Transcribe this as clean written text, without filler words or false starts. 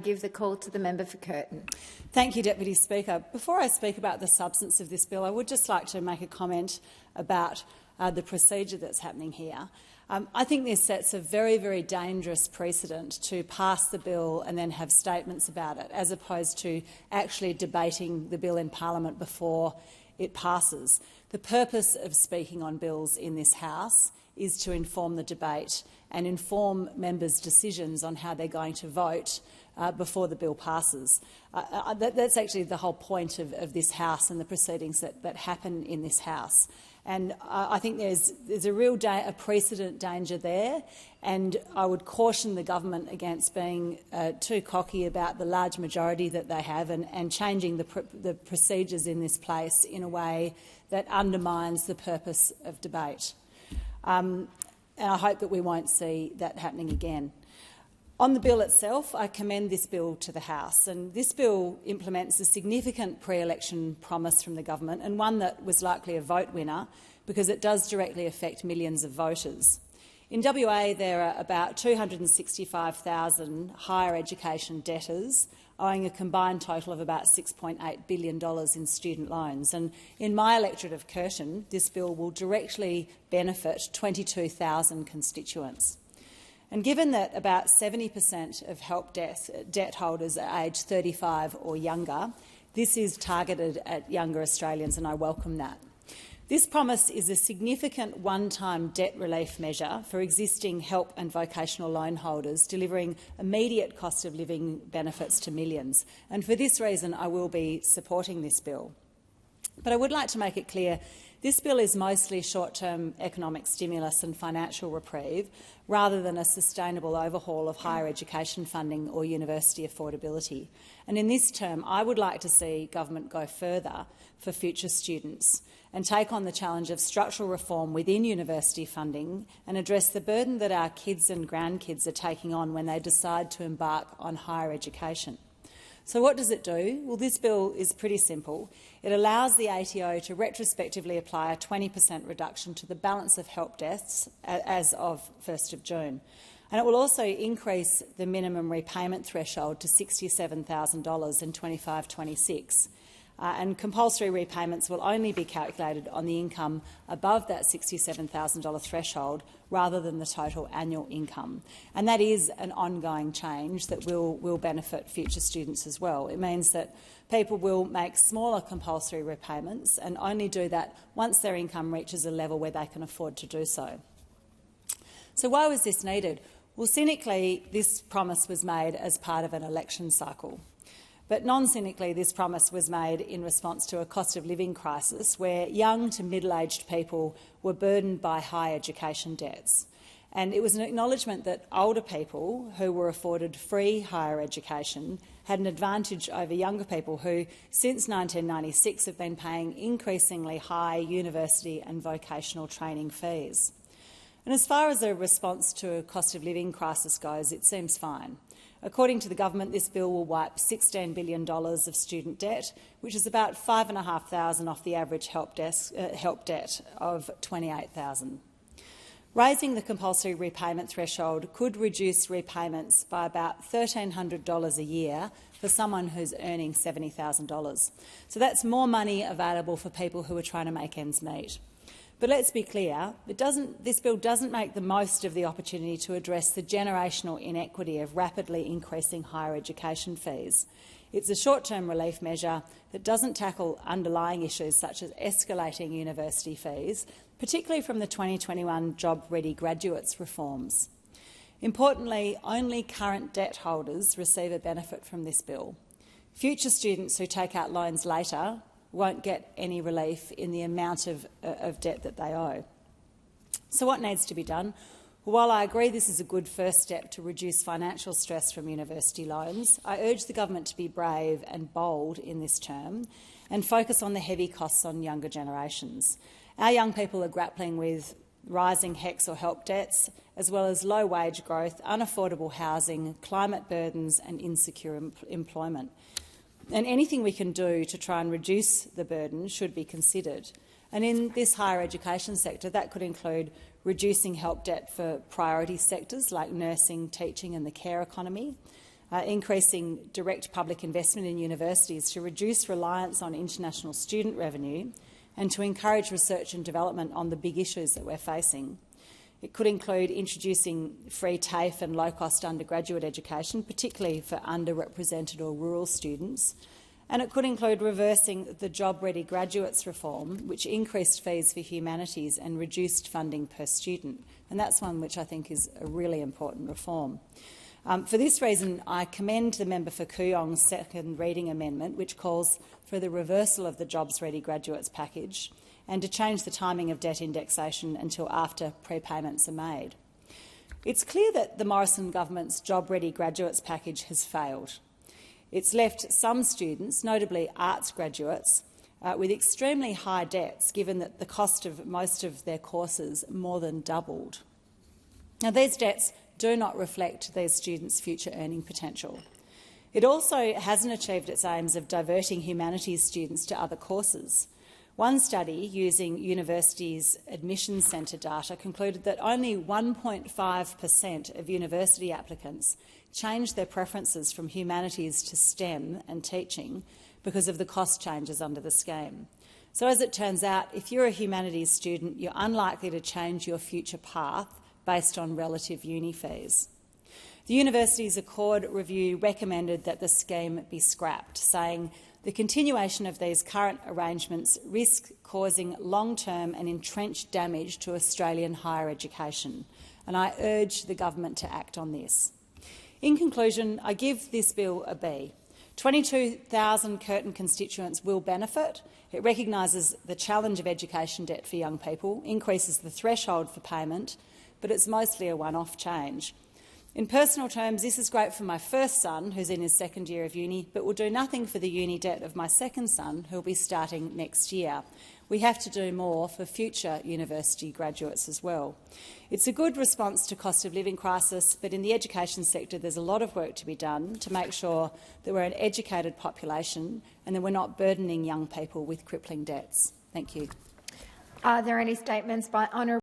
Give the call to the member for Curtin. Thank you, Deputy Speaker. Before I speak about the substance of this bill, I would just like to make a comment about the procedure that's happening here. I think this sets a very, very dangerous precedent to pass the bill and then have statements about it, as opposed to actually debating the bill in Parliament before it passes. The purpose of speaking on bills in this House is to inform the debate and inform members' decisions on how they're going to vote before the bill passes. That's actually the whole point of this House and the proceedings that happen in this House. And I think there's a real precedent danger there, and I would caution the government against being too cocky about the large majority that they have and changing the procedures in this place in a way that undermines the purpose of debate. And I hope that we won't see that happening again. On the bill itself, I commend this bill to the House, and this bill implements a significant pre-election promise from the government, and one that was likely a vote winner because it does directly affect millions of voters. In WA, there are about 265,000 higher education debtors, owing a combined total of about $6.8 billion in student loans. And in my electorate of Curtin, this bill will directly benefit 22,000 constituents. And given that about 70% of help debt holders are aged 35 or younger, this is targeted at younger Australians, and I welcome that. This promise is a significant one-time debt relief measure for existing help and vocational loan holders, delivering immediate cost of living benefits to millions. And for this reason, I will be supporting this bill. But I would like to make it clear this bill is mostly short-term economic stimulus and financial reprieve, rather than a sustainable overhaul of higher education funding or university affordability. And in this term, I would like to see government go further for future students and take on the challenge of structural reform within university funding and address the burden that our kids and grandkids are taking on when they decide to embark on higher education. So what does it do? Well, this bill is pretty simple. It allows the ATO to retrospectively apply a 20% reduction to the balance of help debts as of 1st of June. And it will also increase the minimum repayment threshold to $67,000 in 25-26. And compulsory repayments will only be calculated on the income above that $67,000 threshold rather than the total annual income. And that is an ongoing change that will benefit future students as well. It means that people will make smaller compulsory repayments and only do that once their income reaches a level where they can afford to do so. So why was this needed? Well, cynically, this promise was made as part of an election cycle. But non-cynically, this promise was made in response to a cost of living crisis where young to middle-aged people were burdened by high education debts. And it was an acknowledgement that older people who were afforded free higher education had an advantage over younger people who, since 1996, have been paying increasingly high university and vocational training fees. And as far as a response to a cost of living crisis goes, it seems fine. According to the government, this bill will wipe $16 billion of student debt, which is about $5,500 off the average help debt of $28,000. Raising the compulsory repayment threshold could reduce repayments by about $1,300 a year for someone who's earning $70,000. So that's more money available for people who are trying to make ends meet. But let's be clear, this bill doesn't make the most of the opportunity to address the generational inequity of rapidly increasing higher education fees. It's a short-term relief measure that doesn't tackle underlying issues such as escalating university fees, particularly from the 2021 Job Ready Graduates reforms. Importantly, only current debt holders receive a benefit from this bill. Future students who take out loans later won't get any relief in the amount of debt that they owe. So what needs to be done? Well, while I agree this is a good first step to reduce financial stress from university loans, I urge the government to be brave and bold in this term and focus on the heavy costs on younger generations. Our young people are grappling with rising HECS or help debts, as well as low wage growth, unaffordable housing, climate burdens and insecure employment. And anything we can do to try and reduce the burden should be considered. And in this higher education sector, that could include reducing help debt for priority sectors like nursing, teaching and the care economy, increasing direct public investment in universities to reduce reliance on international student revenue and to encourage research and development on the big issues that we're facing. It could include introducing free TAFE and low-cost undergraduate education, particularly for underrepresented or rural students. And it could include reversing the job-ready graduates reform, which increased fees for humanities and reduced funding per student. And that's one which I think is a really important reform. For this reason, I commend the member for Kooyong's second reading amendment, which calls for the reversal of the jobs-ready graduates package and to change the timing of debt indexation until after prepayments are made. It's clear that the Morrison government's job-ready graduates package has failed. It's left some students, notably arts graduates, with extremely high debts, given that the cost of most of their courses more than doubled. Now, these debts do not reflect these students' future earning potential. It also hasn't achieved its aims of diverting humanities students to other courses. One study using universities' admissions centre data concluded that only 1.5% of university applicants changed their preferences from humanities to STEM and teaching because of the cost changes under the scheme. So as it turns out, if you're a humanities student, you're unlikely to change your future path based on relative uni fees. The Universities Accord review recommended that the scheme be scrapped, saying the continuation of these current arrangements risks causing long-term and entrenched damage to Australian higher education, and I urge the government to act on this. In conclusion, I give this bill a B. 22,000 Curtin constituents will benefit. It recognises the challenge of education debt for young people, increases the threshold for payment, but it's mostly a one-off change. In personal terms, this is great for my first son, who's in his second year of uni, but will do nothing for the uni debt of my second son, who will be starting next year. We have to do more for future university graduates as well. It's a good response to cost of living crisis, but in the education sector there's a lot of work to be done to make sure that we're an educated population and that we're not burdening young people with crippling debts. Thank you. Are there any statements by honourable